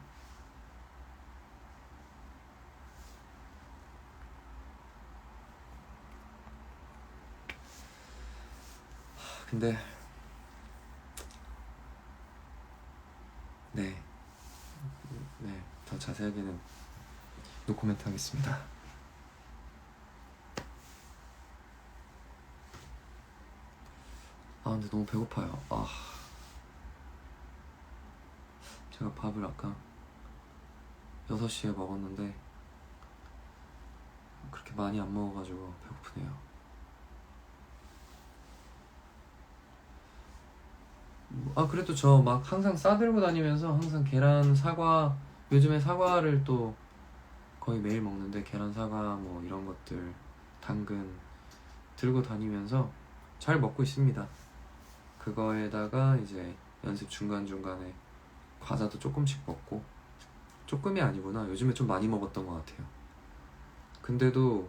근데 네, 더 자세하게는 노코멘트 하겠습니다. 아, 근데 너무 배고파요. 제가 밥을 아까 6시에 먹었는데 그렇게 많이 안 먹어가지고 배고프네요. 그래도 저 막 항상 싸들고 다니면서 항상 계란, 사과, 요즘에 사과를 또 거의 매일 먹는데 계란, 사과 뭐 이런 것들, 당근 들고 다니면서 잘 먹고 있습니다. 그거에다가 이제 연습 중간중간에 과자도 조금씩 먹고, 조금이 아니구나, 요즘에 좀 많이 먹었던 것 같아요. 근데도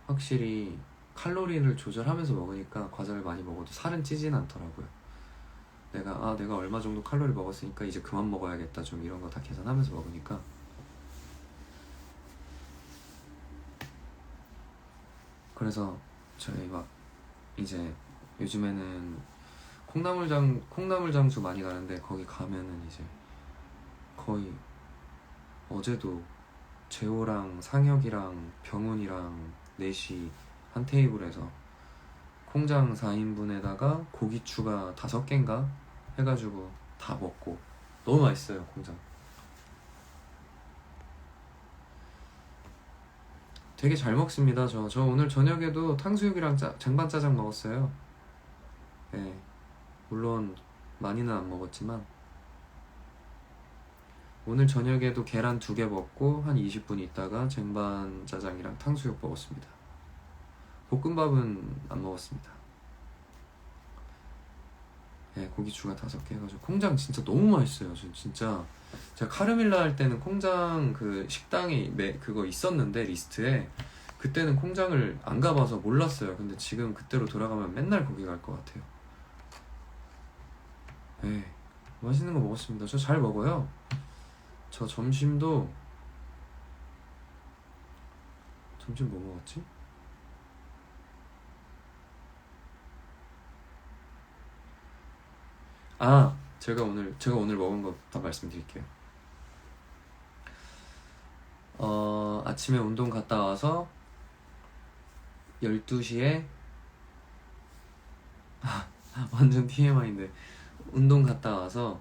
확실히 칼로리를 조절하면서 먹으니까 과자를 많이 먹어도 살은 찌진 않더라고요. 내가 얼마 정도 칼로리 먹었으니까 이제 그만 먹어야겠다, 좀 이런 거 다 계산하면서 먹으니까. 그래서 저희 막 이제 요즘에는 콩나물 장수 많이 가는데 거기 가면은 이제 거의 어제도 재호랑 상혁이랑 병훈이랑 넷이 한 테이블에서 콩장 4인분에다가 고기 추가 5개인가 해가지고 다 먹고 너무 맛있어요. 콩장 되게 잘 먹습니다. 저 오늘 저녁에도 탕수육이랑 장반짜장 먹었어요. 네, 물론 많이는 안 먹었지만 오늘 저녁에도 계란 2개 먹고 한 20분 있다가 쟁반짜장이랑 탕수육 먹었습니다. 볶음밥은 안 먹었습니다. 네, 고기 추가 5개 해가지고. 콩장 진짜 너무 맛있어요. 저 진짜 제가 카르밀라 할 때는 콩장 그 식당이 그거 있었는데 리스트에, 그때는 콩장을 안 가봐서 몰랐어요. 근데 지금 그때로 돌아가면 맨날 거기 갈 것 같아요. 네, 맛있는 거 먹었습니다. 저 잘 먹어요. 저 점심 뭐 먹었지? 제가 오늘 먹은 거 다 말씀드릴게요. 아침에 운동 갔다 와서 12시에 완전 TMI인데, 운동 갔다 와서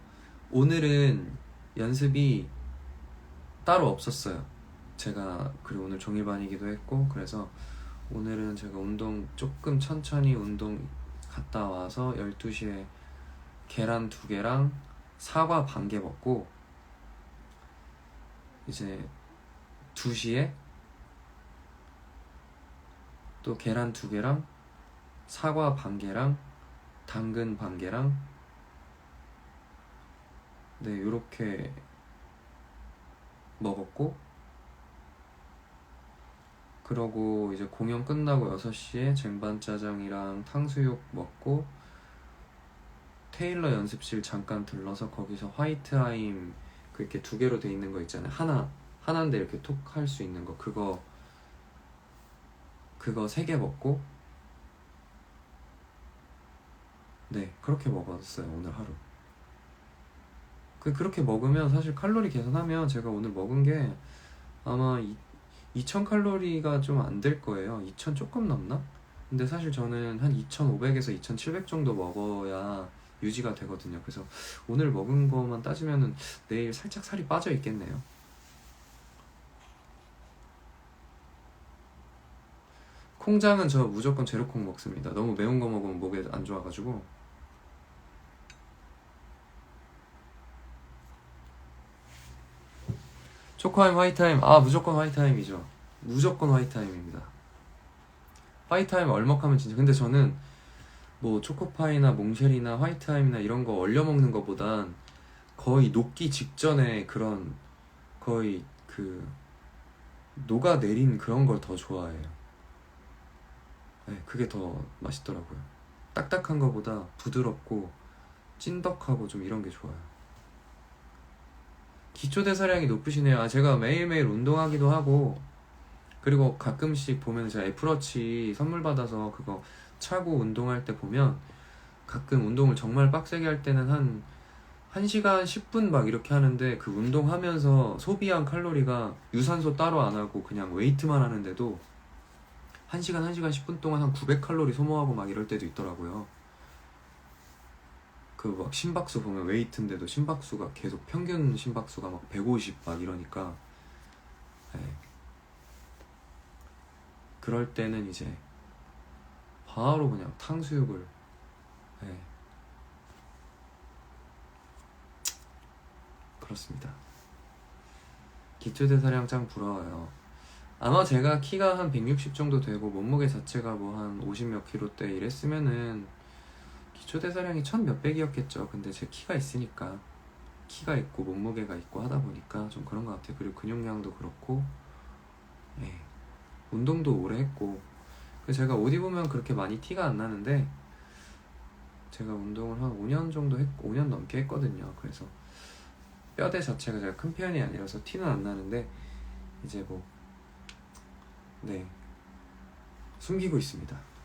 오늘은 연습이 따로 없었어요. 제가 그리고 오늘 종일반이기도 했고, 그래서 오늘은 제가 운동 조금 천천히 운동 갔다 와서 12시에 계란 2개랑 사과 반 개 먹고, 이제 2시에 또 계란 2개랑 사과 반 개랑 당근 반 개랑, 네, 요렇게 먹었고, 그러고 이제 공연 끝나고 6시에 쟁반짜장이랑 탕수육 먹고, 테일러 연습실 잠깐 들러서 거기서 화이트아임 그렇게 2개로 돼 있는 거 있잖아요. 하나인데 이렇게 톡 할 수 있는 거, 그거 3개 먹고, 네, 그렇게 먹었어요 오늘 하루. 그렇게 먹으면 사실 칼로리 계산하면 제가 오늘 먹은 게 아마 2000칼로리가 좀 안 될 거예요. 2000 조금 넘나? 근데 사실 저는 한 2500에서 2700 정도 먹어야 유지가 되거든요. 그래서 오늘 먹은 거만 따지면은 내일 살짝 살이 빠져 있겠네요. 콩장은 저 무조건 제로콩 먹습니다. 너무 매운 거 먹으면 목에 안 좋아가지고. 초코하임 화이트하임, 무조건 화이트하임이죠. 무조건 화이트하임입니다. 화이트하임 얼먹하면 진짜, 근데 저는 뭐 초코파이나 몽쉘이나 화이트하임이나 이런 거 얼려 먹는 거보단 거의 녹기 직전에 그런 거의 그 녹아내린 그런 걸 더 좋아해요. 네, 그게 더 맛있더라고요. 딱딱한 거보다 부드럽고 찐덕하고 좀 이런 게 좋아요. 기초대사량이 높으시네요. 제가 매일매일 운동하기도 하고, 그리고 가끔씩 보면 제가 애플워치 선물 받아서 그거 차고 운동할 때 보면, 가끔 운동을 정말 빡세게 할 때는 한 1시간 10분 막 이렇게 하는데, 그 운동하면서 소비한 칼로리가 유산소 따로 안 하고 그냥 웨이트만 하는데도 1시간 10분 동안 한 900칼로리 소모하고 막 이럴 때도 있더라고요. 그 막 심박수 보면 웨이트인데도 심박수가 계속 평균 심박수가 막 150 막 이러니까, 네. 그럴 때는 이제 바로 그냥 탕수육을, 네. 그렇습니다. 기초대사량 짱 부러워요. 아마 제가 키가 한 160 정도 되고 몸무게 자체가 뭐 한 50 몇 킬로대 이랬으면은 기초대사량이 1000 몇백이었겠죠. 근데 제 키가 있으니까, 키가 있고 몸무게가 있고 하다 보니까 좀 그런 것 같아요. 그리고 근육량도 그렇고, 네. 운동도 오래 했고, 그래서 제가 옷 입으면 그렇게 많이 티가 안 나는데, 제가 운동을 한 5년 정도 했고 5년 넘게 했거든요. 그래서 뼈대 자체가 제가 큰 편이 아니라서 티는 안 나는데, 이제 뭐, 네, 숨기고 있습니다.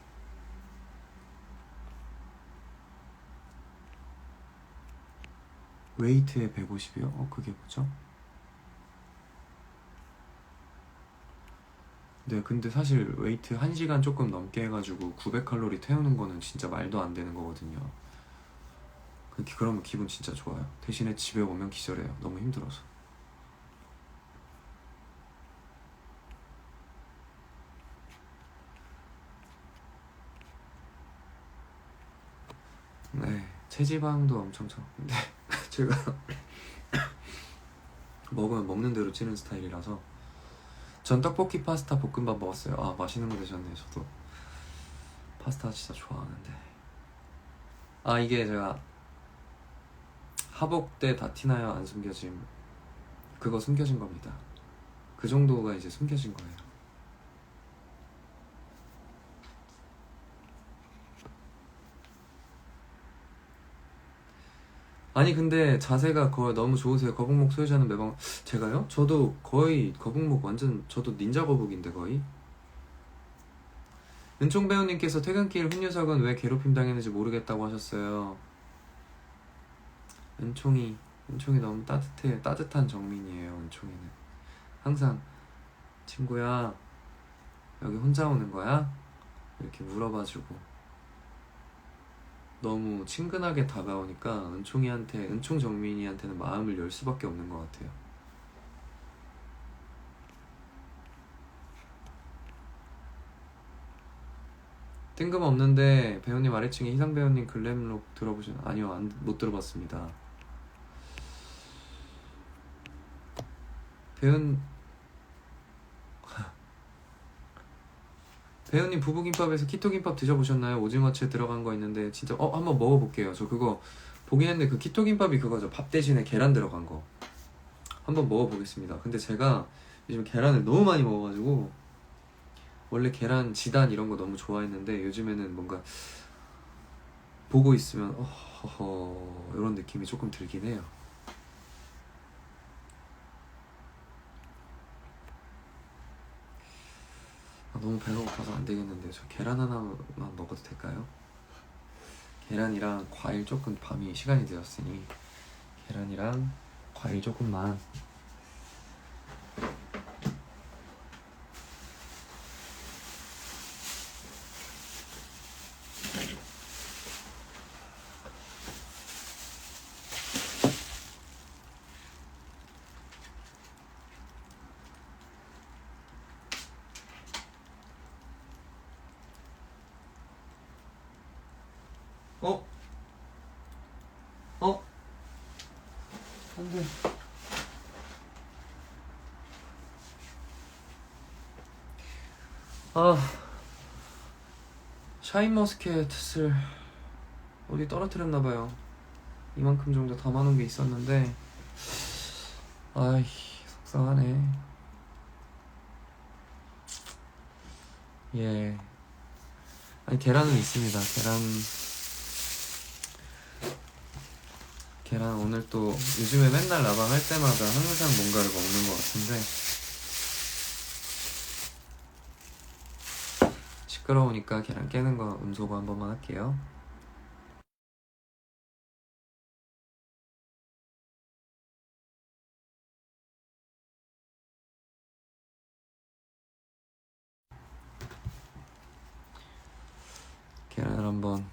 웨이트에 150이요? 그게 뭐죠? 네, 근데 사실 웨이트 1시간 조금 넘게 해가지고 900칼로리 태우는 거는 진짜 말도 안 되는 거거든요. 그러면 기분 진짜 좋아요. 대신에 집에 오면 기절해요. 너무 힘들어서. 네, 체지방도 엄청 적은데 제가 먹으면 먹는 대로 찌는 스타일이라서. 전 떡볶이, 파스타, 볶음밥 먹었어요. 맛있는 거 드셨네요. 저도 파스타 진짜 좋아하는데. 아, 이게 제가 하복 때 다 티나요 안 숨겨짐, 그거 숨겨진 겁니다. 그 정도가 이제 숨겨진 거예요. 아니 근데 자세가 거의 너무 좋으세요. 거북목 소유자는 매번. 제가요? 저도 거의 거북목 완전, 저도 닌자 거북인데 거의. 은총 배우님께서 퇴근길 훈유석은 왜 괴롭힘 당했는지 모르겠다고 하셨어요. 은총이 너무 따뜻해요. 따뜻한 정민이에요. 은총이는 항상 친구야 여기 혼자 오는 거야? 이렇게 물어봐주고 너무 친근하게 다가오니까 은총 정민이한테는 마음을 열 수밖에 없는 것 같아요. 뜬금없는데 배우님 아래층에 희상 배우님 글램록 들어보셨나요? 아니요, 못 들어봤습니다. 배우님 부부김밥에서 키토김밥 드셔보셨나요? 오징어채 들어간 거 있는데 진짜 한번 먹어볼게요. 저 그거 보긴 했는데 그 키토김밥이 그거죠. 밥 대신에 계란 들어간 거. 한번 먹어보겠습니다. 근데 제가 요즘 계란을 너무 많이 먹어가지고 원래 계란 지단 이런 거 너무 좋아했는데 요즘에는 뭔가 보고 있으면 허허 이런 느낌이 조금 들긴 해요. 너무 배가 고파서 안 되겠는데요. 저 계란 하나만 먹어도 될까요? 계란이랑 과일 조금, 밤이 시간이 되었으니 계란이랑 과일 조금만. 안돼. 샤인머스켓을 어디 떨어뜨렸나봐요. 이만큼 정도 담아놓은 게 있었는데 아이 속상하네. 예. 아니 계란은 있습니다. 계란 오늘 또 요즘에 맨날 라방 할 때마다 항상 뭔가를 먹는 것 같은데 시끄러우니까 계란 깨는 거 음소거 한 번만 할게요. 계란을 한번.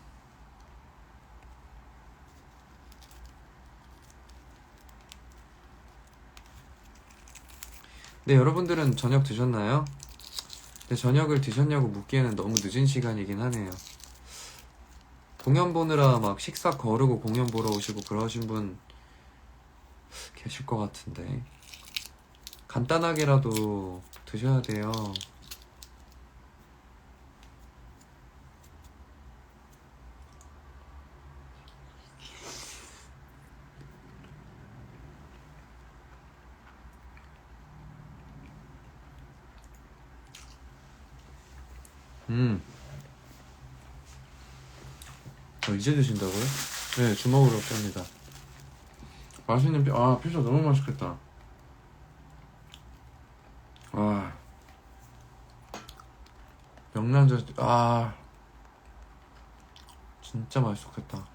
네, 여러분들은 저녁 드셨나요? 네, 저녁을 드셨냐고 묻기에는 너무 늦은 시간이긴 하네요. 공연 보느라 막 식사 거르고 공연 보러 오시고 그러신 분 계실 것 같은데 간단하게라도 드셔야 돼요. 이제 드신다고요? 네, 주먹으로 뺍니다. 맛있는 피자 너무 맛있겠다. 명란젓 진짜 맛있었겠다.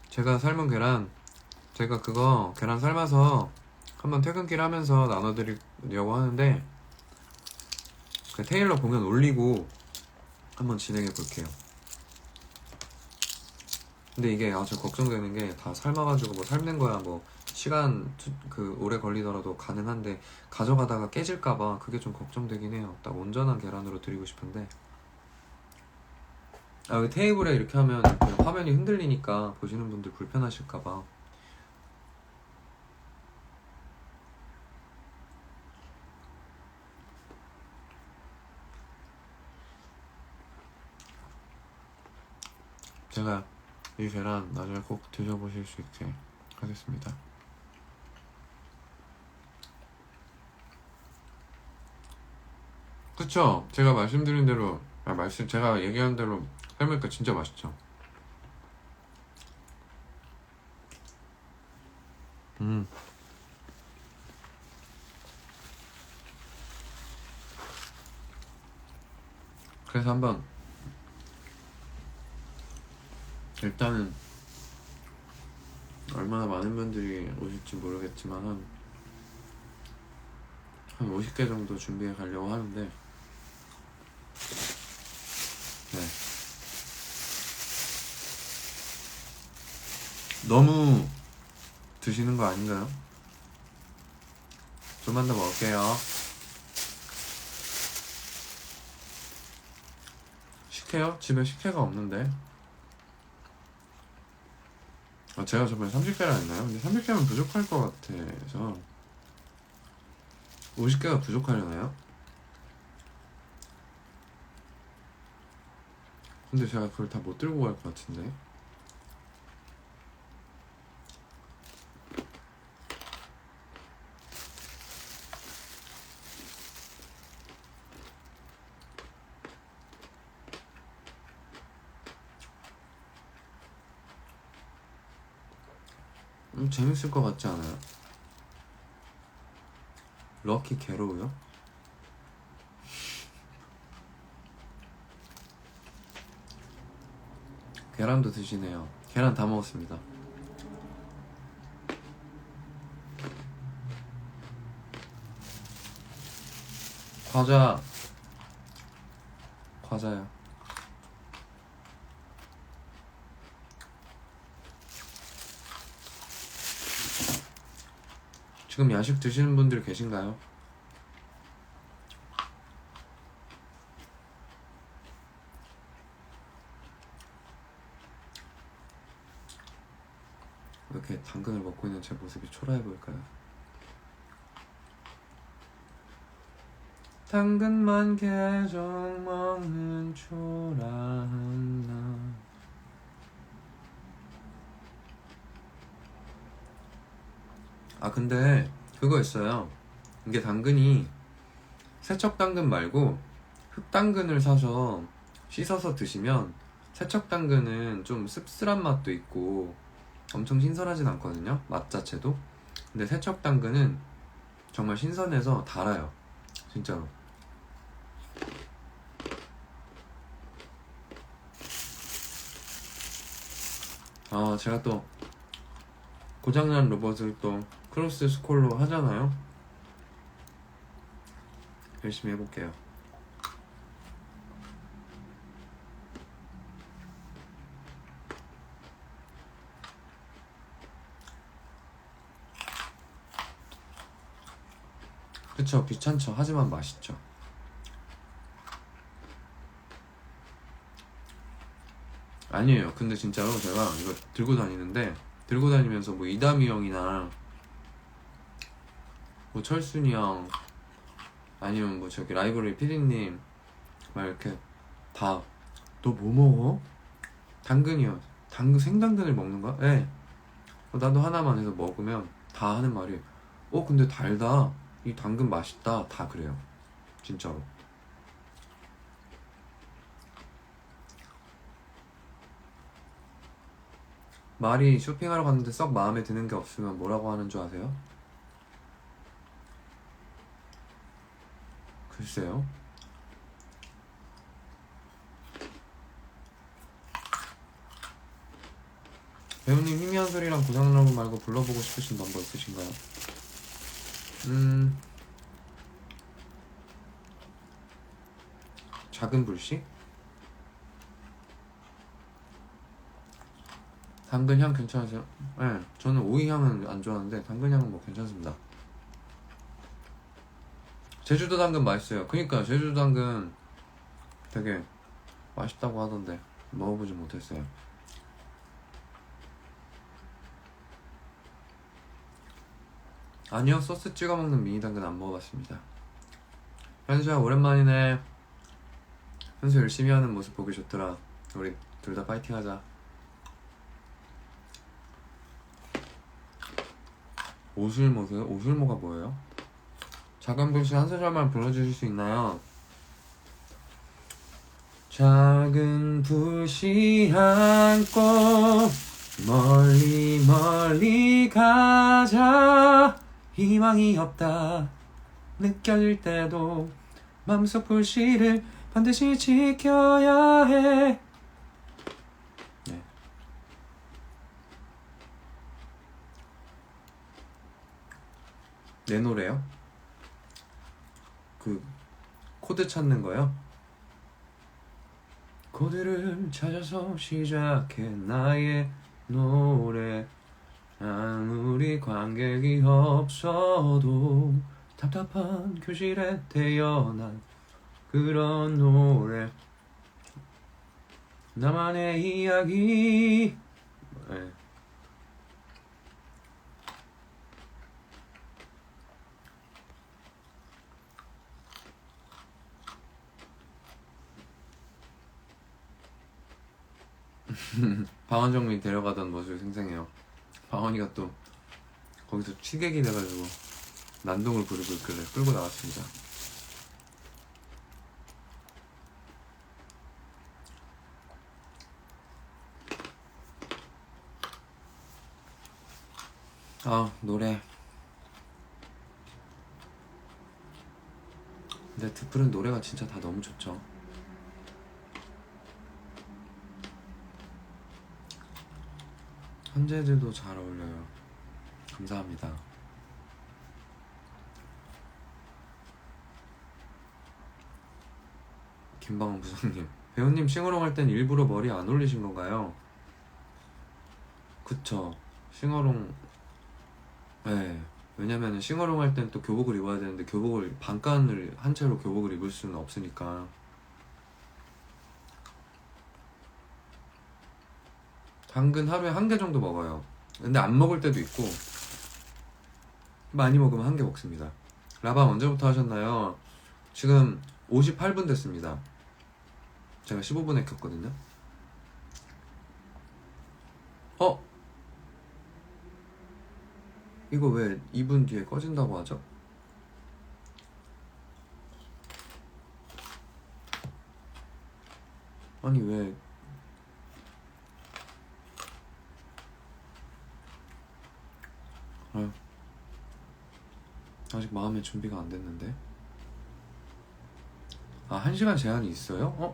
제가 삶은 계란, 제가 그거 계란 삶아서 한번 퇴근길 하면서 나눠드리려고 하는데 그 테일러 공연 올리고 한번 진행해 볼게요. 근데 이게 저 걱정되는 게 다 삶아가지고 뭐 삶는 거야 뭐 시간 오래 걸리더라도 가능한데 가져가다가 깨질까봐 그게 좀 걱정되긴 해요. 딱 온전한 계란으로 드리고 싶은데 그 테이블에 이렇게 하면 그 화면이 흔들리니까 보시는 분들 불편하실까봐. 제가 이 계란 나중에 꼭 드셔보실 수 있게 하겠습니다. 그쵸? 제가 말씀드린 대로 제가 얘기한 대로 삶으니까 진짜 맛있죠. 그래서 한번 일단은 얼마나 많은 분들이 오실지 모르겠지만 한 50개 정도 준비해 가려고 하는데 네. 너무 드시는 거 아닌가요? 좀만 더 먹을게요. 식혜요? 집에 식혜가 없는데. 제가 저번에 30개라 했나요? 근데 30개면 부족할 것 같아서 50개가 부족하려나요? 근데 제가 그걸 다 못 들고 갈 것 같은데. 재밌을 것 같지 않아요? 럭키 게로우요? 계란도 드시네요. 계란 다 먹었습니다. 과자요. 지금 야식 드시는 분들 계신가요? 이렇게 당근을 먹고 있는 제 모습이 초라해 보일까요? 당근만 계속 먹는 초라한 나. 근데 그거 있어요. 이게 당근이 세척당근 말고 흑당근을 사서 씻어서 드시면 세척당근은 좀 씁쓸한 맛도 있고 엄청 신선하진 않거든요, 맛 자체도. 근데 세척당근은 정말 신선해서 달아요, 진짜로. 제가 또 고장난 로봇을 또 크로스 스콜로 하잖아요. 열심히 해볼게요. 그쵸, 귀찮죠. 하지만 맛있죠. 아니에요. 근데 진짜로 제가 이거 들고 다니는데, 들고 다니면서 뭐 이다미 형이나 뭐 철순이 형, 아니면 뭐 저기 라이브러리 피디님 막 이렇게 다 너 뭐 먹어? 당근이요. 생당근을 먹는 거야? 네. 나도 하나만 해서 먹으면 다 하는 말이 근데 달다, 이 당근 맛있다, 다 그래요. 진짜로. 말이 쇼핑하러 갔는데 썩 마음에 드는 게 없으면 뭐라고 하는 줄 아세요? 글쎄요. 배우님, 희미한 소리랑 고장나무 말고 불러보고 싶으신 넘버 있으신가요? 작은 불씨? 당근 향 괜찮으세요? 네, 저는 오이 향은 안 좋아하는데 당근 향은 뭐 괜찮습니다. 제주도 당근 맛있어요. 그니까 제주도 당근 되게 맛있다고 하던데 먹어보지 못했어요. 아니요, 소스 찍어 먹는 미니 당근 안 먹어봤습니다. 현수야 오랜만이네. 현수 열심히 하는 모습 보기 좋더라. 우리 둘 다 파이팅 하자. 오술모세요? 오술모가 뭐예요? 작은 불씨 한 소절만 불러주실 수 있나요? 작은 불씨 안고 멀리 멀리 가자. 희망이 없다 느껴질 때도 맘속 불씨를 반드시 지켜야 해. 네. 내 노래요? 그 코드 찾는 거요? 코드를 찾아서 시작해 나의 노래. 아무리 관객이 없어도 답답한 교실에 태어난 그런 노래. 나만의 이야기. 네. 방원정민 데려가던 모습이 생생해요. 방원이가 또 거기서 취객이 돼가지고 난동을 부르고 있길래 끌고 나왔습니다. 아, 노래. 근데 드플은 노래가 진짜 다 너무 좋죠. 현재들도 잘 어울려요. 감사합니다. 김방원 부장님, 배우님 싱어롱 할 땐 일부러 머리 안 올리신 건가요? 그쵸. 싱어롱, 네. 왜냐면은 싱어롱 할 땐 또 교복을 입어야 되는데 교복을 반간을 한 채로 교복을 입을 수는 없으니까. 당근 하루에 1개 정도 먹어요. 근데 안 먹을 때도 있고 많이 먹으면 1개 먹습니다. 라방 언제부터 하셨나요? 지금 58분 됐습니다. 제가 15분에 켰거든요. 이거 왜 2분 뒤에 꺼진다고 하죠? 아니 왜 아유, 아직 마음의 준비가 안 됐는데. 아, 1시간 제한이 있어요?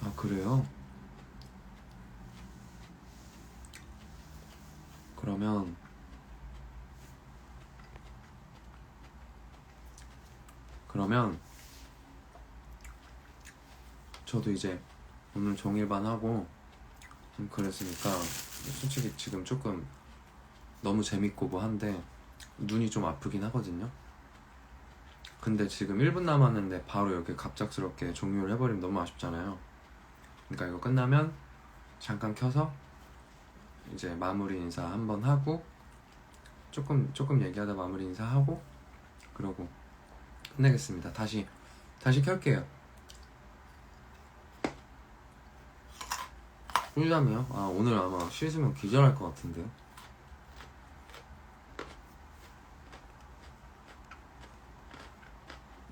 아, 그래요? 그러면 저도 이제 오늘 종일반 하고 좀 그랬으니까 솔직히 지금 조금 너무 재밌고 뭐 한데 눈이 좀 아프긴 하거든요. 근데 지금 1분 남았는데 바로 이렇게 갑작스럽게 종료를 해버리면 너무 아쉽잖아요. 그러니까 이거 끝나면 잠깐 켜서 이제 마무리 인사 한번 하고 조금 얘기하다 마무리 인사하고 그러고 끝내겠습니다. 다시 켤게요. 꿀잠이요? 아, 오늘 아마 쉬시면 기절할 것 같은데요.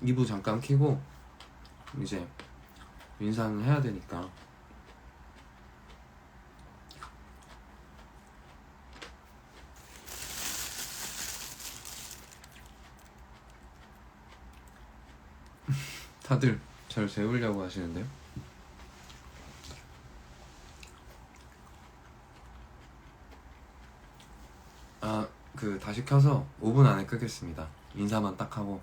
이부 잠깐 켜고 이제 인사는 해야 되니까. 다들 절 재우려고 하시는데요. 아, 다시 켜서 5분 안에 끄겠습니다. 인사만 딱 하고.